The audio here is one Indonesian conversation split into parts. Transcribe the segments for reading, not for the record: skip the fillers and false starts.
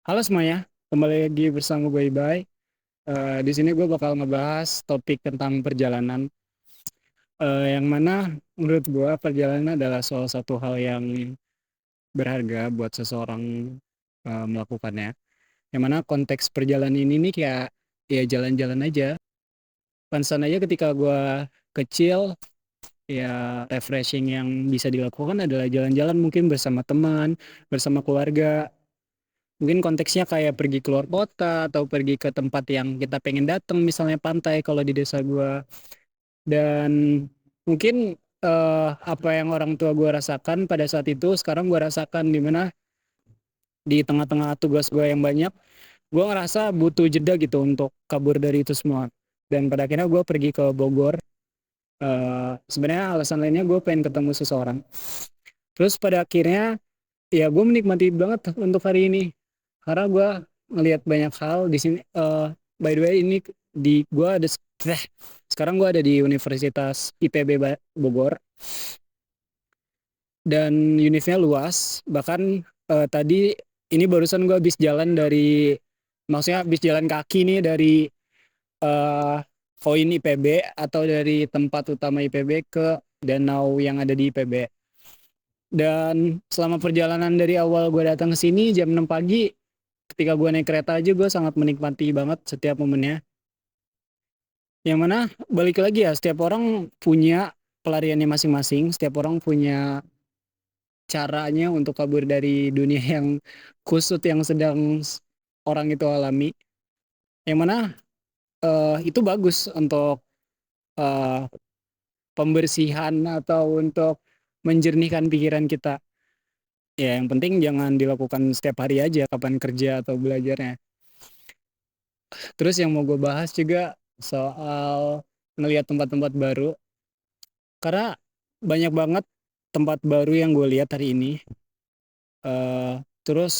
Halo semuanya, kembali lagi bersama gue Ibai. Di sini gue bakal ngebahas topik tentang perjalanan, yang mana menurut gue perjalanan adalah salah satu hal yang berharga buat seseorang melakukannya. Yang mana konteks perjalanan ini nih kayak ya jalan-jalan aja. Pantesan aja ketika gue kecil, ya refreshing yang bisa dilakukan adalah jalan-jalan mungkin bersama teman, bersama keluarga. Mungkin konteksnya kayak pergi keluar kota atau pergi ke tempat yang kita pengen datang, misalnya pantai kalau di desa gua. Dan mungkin apa yang orang tua gua rasakan pada saat itu, sekarang gua rasakan di mana di tengah-tengah tugas gua yang banyak, gua ngerasa butuh jeda gitu untuk kabur dari itu semua. Dan pada akhirnya gua pergi ke Bogor. Sebenarnya alasan lainnya gue pengen ketemu seseorang. Terus pada akhirnya ya gue menikmati banget untuk hari ini karena gue ngelihat banyak hal di sini. By the way ini di gue ada sekarang gue ada di Universitas IPB Bogor dan univnya luas. Bahkan tadi ini barusan gue habis jalan dari, maksudnya habis jalan kaki nih dari eh, koin IPB atau dari tempat utama IPB ke danau yang ada di IPB. Dan selama perjalanan dari awal gue datang ke sini jam 6 pagi, ketika gue naik kereta aja gue sangat menikmati banget setiap momennya. Yang mana balik lagi ya, setiap orang punya pelariannya masing-masing, setiap orang punya caranya untuk kabur dari dunia yang kusut yang sedang orang itu alami. Yang mana itu bagus untuk eh, pembersihan atau untuk menjernihkan pikiran kita. Ya, yang penting jangan dilakukan setiap hari aja, kapan kerja atau belajarnya. Terus yang mau gue bahas juga soal ngelihat tempat-tempat baru. Karena banyak banget tempat baru yang gue lihat hari ini. Terus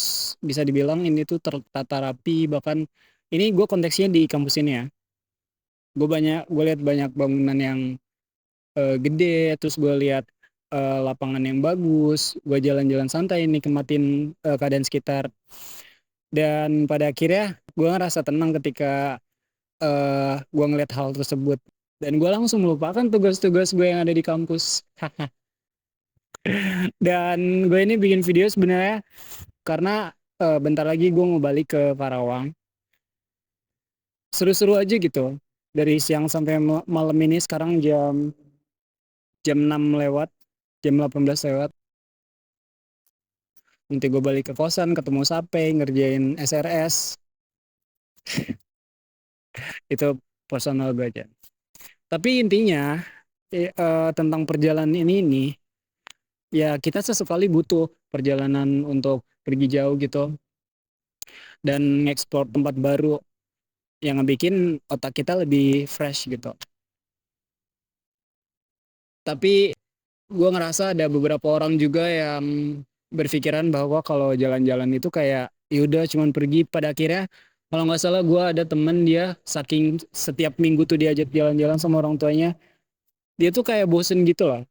bisa dibilang ini tuh tertata rapi. Bahkan ini gue konteksnya di kampus ini ya. Gue lihat banyak bangunan yang gede. Terus gue lihat lapangan yang bagus. Gue jalan-jalan santai nikmatin keadaan sekitar. Dan pada akhirnya gue ngerasa tenang ketika gue ngeliat hal tersebut. Dan gue langsung melupakan tugas-tugas gue yang ada di kampus. Dan gue ini bikin video sebenarnya karena bentar lagi gue mau balik ke Karawang. Seru-seru aja gitu. Dari siang sampai malam ini sekarang jam jam 6 lewat, jam 18 lewat. Nanti gue balik ke kosan, ketemu Sape, ngerjain SRS. Itu personal gue aja. Tapi intinya tentang perjalanan ini ya kita sesekali butuh perjalanan untuk pergi jauh gitu dan ngeksplor tempat baru yang ngebikin otak kita lebih fresh gitu. Tapi gue ngerasa ada beberapa orang juga yang berpikiran bahwa kalau jalan-jalan itu kayak yaudah cuman pergi. Pada akhirnya kalau nggak salah gue ada temen, dia saking setiap minggu tuh diajak jalan-jalan sama orang tuanya, dia tuh kayak bosen gitu loh.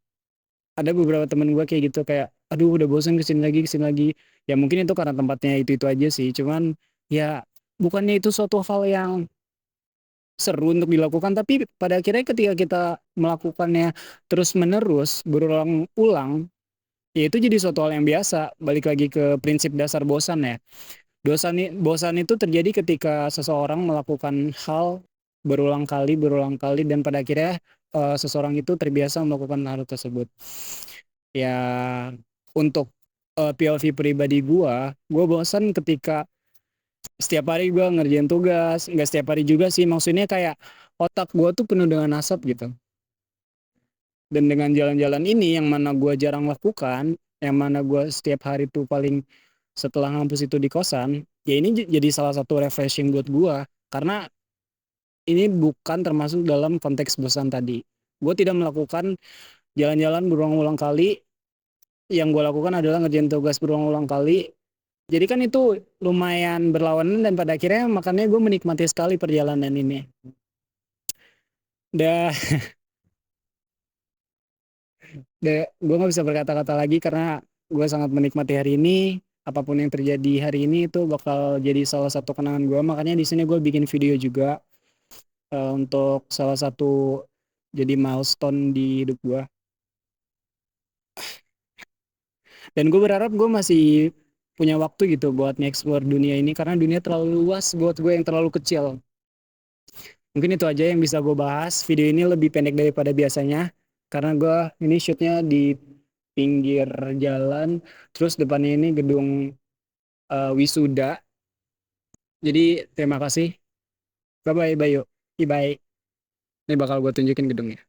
Ada beberapa temen gue kayak gitu, kayak aduh udah bosen kesini lagi. Ya mungkin itu karena tempatnya itu aja sih, cuman ya bukannya itu suatu hal yang seru untuk dilakukan, tapi pada akhirnya ketika kita melakukannya terus menerus berulang-ulang, ya itu jadi suatu hal yang biasa. Balik lagi ke prinsip dasar bosan ya. Bosan itu terjadi ketika seseorang melakukan hal berulang kali dan pada akhirnya seseorang itu terbiasa melakukan hal tersebut. Ya untuk POV pribadi gua bosan ketika setiap hari gua ngerjain tugas, nggak setiap hari juga sih, maksudnya kayak otak gua tuh penuh dengan asap gitu. Dan dengan jalan-jalan ini yang mana gua jarang lakukan, yang mana gua setiap hari tuh paling setelah ngampus itu di kosan, ya ini jadi salah satu refreshing buat gua karena ini bukan termasuk dalam konteks bosan tadi. Gue tidak melakukan jalan-jalan berulang-ulang kali. Yang gue lakukan adalah ngerjain tugas berulang-ulang kali. Jadi kan itu lumayan berlawanan dan pada akhirnya makanya gue menikmati sekali perjalanan ini. Dah, gue nggak bisa berkata-kata lagi karena gue sangat menikmati hari ini. apapun yang terjadi hari ini itu bakal jadi salah satu kenangan gue. Makanya di sini gue bikin video juga untuk salah satu jadi milestone di hidup gue. Dan gue berharap gue masih punya waktu gitu buat nge-explore dunia ini karena dunia terlalu luas buat gue yang terlalu kecil. Mungkin itu aja yang bisa gue bahas. Video ini lebih pendek daripada biasanya karena gue ini shootnya di pinggir jalan, terus depannya ini gedung wisuda. Jadi terima kasih. Bye bye, Bayu. Bye. Ini bakal gue tunjukin gedungnya.